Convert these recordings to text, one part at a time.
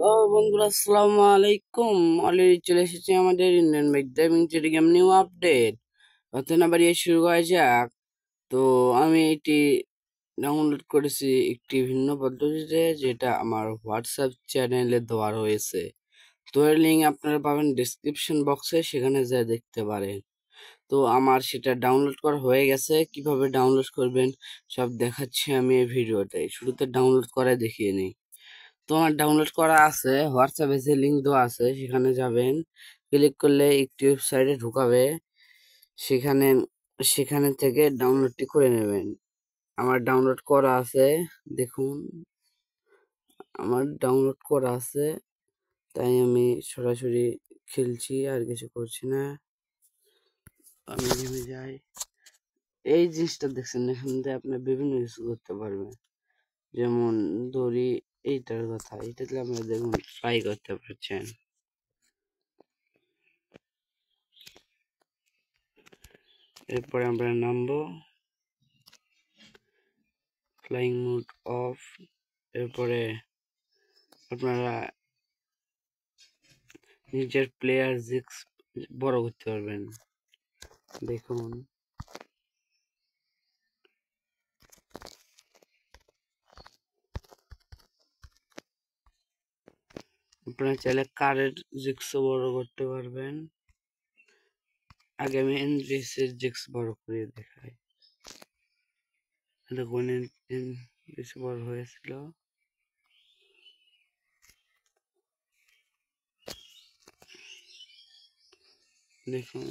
Hello বন্ধুরা, আসসালামু আলাইকুম। অলরেডি চলে এসেছি আমাদের Indian bike driving game new update. কথা না বাড়িয়ে শুরু করা যাক। তো আমি এটি ডাউনলোড করেছি একটি ভিন্ন পদ্ধতিতে, যেটা আমার হোয়াটসঅ্যাপ চ্যানেলে দেওয়া রয়েছে। তো এর লিঙ্ক আপনারা পাবেন ডিসক্রিপশন বক্সে, সেখানে যা দেখতে পারেন। তো আমার সেটা ডাউনলোড করা হয়ে গেছে। কিভাবে ডাউনলোড করবেন সব দেখাচ্ছি আমি এই ভিডিওতে। শুরুতে ডাউনলোড করে দেখিয়ে নিই। তো আমার ডাউনলোড করা আছে, হোয়াটসঅ্যাপে যে লিঙ্ক দেওয়া আছে সেখানে যাবেন। ক্লিক করলে একটি ওয়েবসাইটে ঢুকাবে, সেখানে সেখানে থেকে ডাউনলোডটি করে নেবেন। আমার ডাউনলোড করা আছে, দেখুন আমার ডাউনলোড করা আছে, তাই আমি সরাসরি খেলছি, আর কিছু করছি না। আমি নেমে যাই। এই জিনিসটা দেখছেন, এখান থেকে আপনি বিভিন্ন কিছু করতে পারবেন। যেমন ধরি এইটার কথা, এটাতে আপনি দেখুন ট্রাই করতে পারছেন। এরপরে আমরা নামবো, ফ্লাইং মোড অফ। এরপরে আপনারা নিজের প্লেয়ার জিক্স বড় করতে পারবেন। দেখুন আপনারা চাইলে কারের জিক্সও বড় করতে পারবেন। আগে আমি এনভিএসের জিক্স বড় করে দেখাই। দেখুন এনভিএস বড় হয়েছিল। দেখুন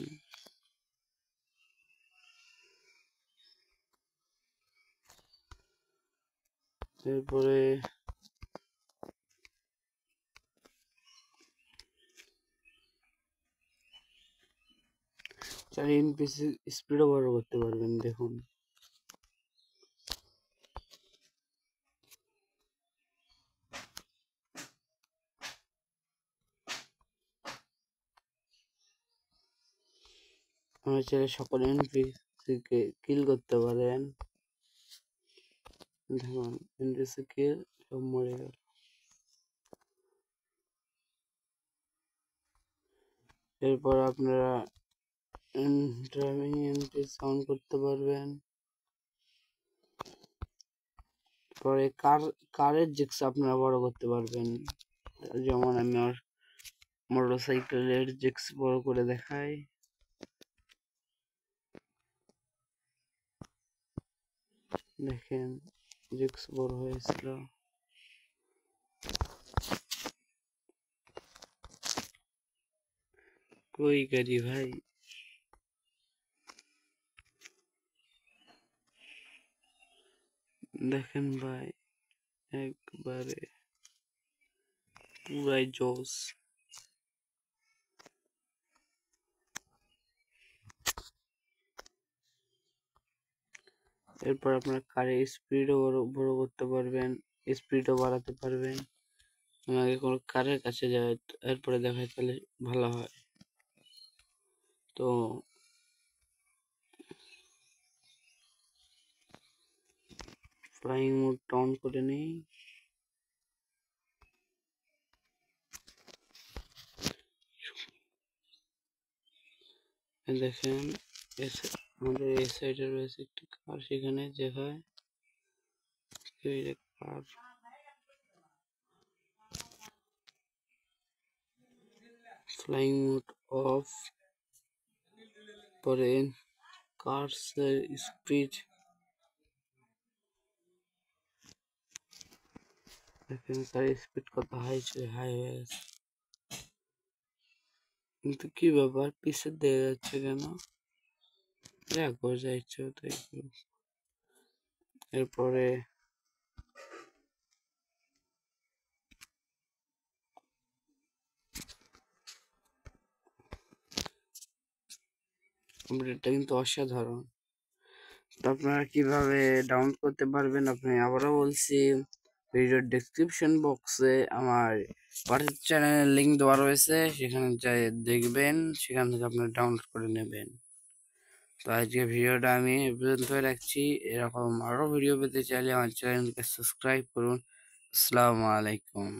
এরপরে চাইলে এনভিএসের স্পিডও বড় করতে পারবেন। দেখুন আপনারা চাইলে সকল এনপিসিকে কিল করতে পারেন। দেখুন এনপিসি কিল সব মরে গেল। এরপর আপনারা ড্রাইভিং এনপিস অন করতে পারবেন। পরে কারের জিক্স আপনারা বড় করতে পারবেন। যেমন আমি আমার মোটরসাইকেলের জিক্স বড় করে দেখাই। দেখেন জিক্স বড় হয়েছিল। কই গাড়ি ভাই, দেখেন ভাই একবারে পুরাই জোস। এরপর আপনার কারের স্পিডও বড় করতে পারবেন, স্পিডও বাড়াতে পারবেন। আগে কোনো কারের কাছে যায়, এরপরে দেখায়, তাহলে ভালো হয়। তো ফ্লাইং মোড অন করে নিই। দেখেন আমাদের এই সাইডে রয়েছে একটি কার, সেখানে দেখায় কার। ফ্লাইং মোড অফ, পরে কার্সের স্পিড দেখেন, কার স্পিড কত হাই হয়ে গেছে। কিন্তু কি ব্যাপার, পিছের দিয়ে যাচ্ছে কেন? দেখো যা ইচ্ছে তাই করুক। এরপরে আপডেটটা কিন্তু অসাধারণ। তো আপনারা কিভাবে ডাউনলোড করতে পারবেন, আপনি আবারও বলছি, ভিডিওর ডেসক্রিপশন বক্সে আমার হোয়াটসঅ্যাপ চ্যানেলের লিঙ্ক দেওয়া রয়েছে, সেখানে যাই দেখবেন, সেখান থেকে আপনারা ডাউনলোড করে নেবেন। তো আজকে ভিডিওটা আমি এ পর্যন্ত রাখছি। এরকম আরও ভিডিও পেতে চাইলে আমার চ্যানেলকে সাবস্ক্রাইব করুন। আসসালামু আলাইকুম।